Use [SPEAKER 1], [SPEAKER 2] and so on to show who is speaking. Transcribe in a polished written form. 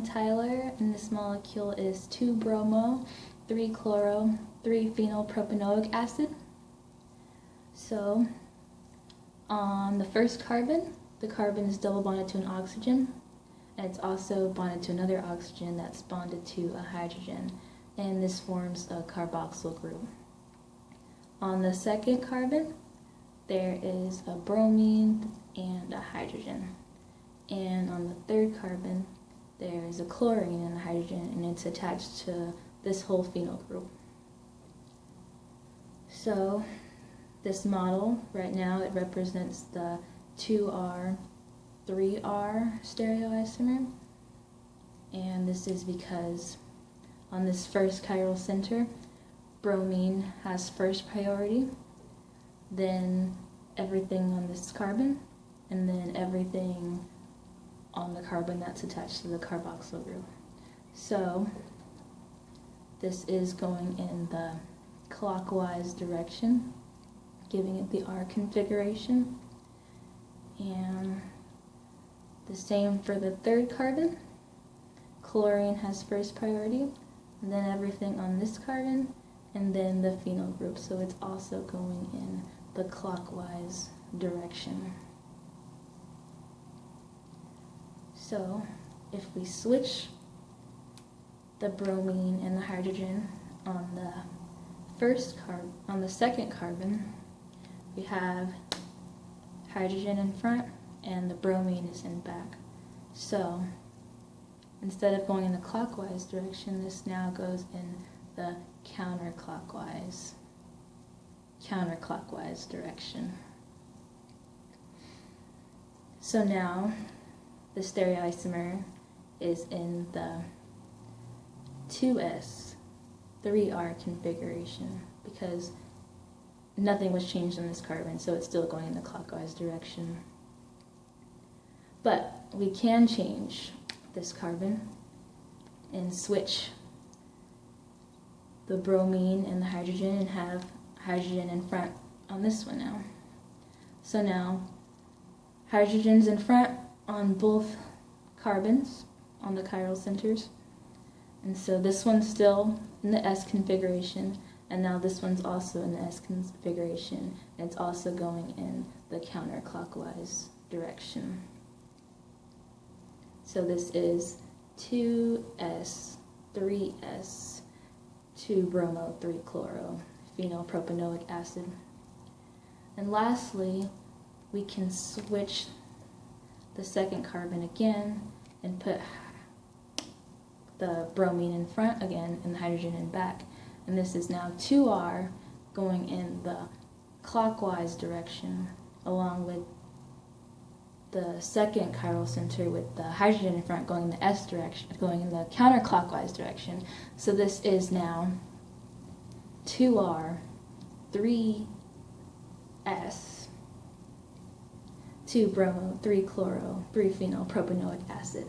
[SPEAKER 1] I'm Tyler, and this molecule is 2-bromo, 3-chloro, 3-phenylpropanoic acid. So, on the first carbon, the carbon is double bonded to an oxygen, and it's also bonded to another oxygen that's bonded to a hydrogen, and this forms a carboxyl group. On the second carbon, there is a bromine and a hydrogen. And on the third carbon, there is a chlorine and a hydrogen, and it's attached to this whole phenyl group. So this model, right now, it represents the 2R, 3R stereoisomer. And this is because on this first chiral center, bromine has first priority, then everything on this carbon, and then everything on the carbon that's attached to the carboxyl group. So this is going in the clockwise direction, giving it the R configuration. And the same for the third carbon. Chlorine has first priority, and then everything on this carbon, and then the phenyl group. So it's also going in the clockwise direction. So if we switch the bromine and the hydrogen on the second carbon, we have hydrogen in front and the bromine is in back. So instead of going in the clockwise direction, this now goes in the counterclockwise direction. So now the stereoisomer is in the 2s, 3r configuration, because nothing was changed on this carbon, so it's still going in the clockwise direction. But we can change this carbon and switch the bromine and the hydrogen and have hydrogen in front on this one now. So now hydrogen's in front on both carbons on the chiral centers, and so this one's still in the S configuration, and now this one's also in the S configuration, and it's also going in the counterclockwise direction. So this is 2S, 3S, 2-bromo, 3-chloro, phenylpropanoic acid. And lastly, we can switch the second carbon again and put the bromine in front again and the hydrogen in back. And this is now 2R going in the clockwise direction, along with the second chiral center with the hydrogen in front going in the S direction, going in the counterclockwise direction. So this is now 2R, 3S, 2-bromo, 3-chloro, 3-phenylpropanoic acid.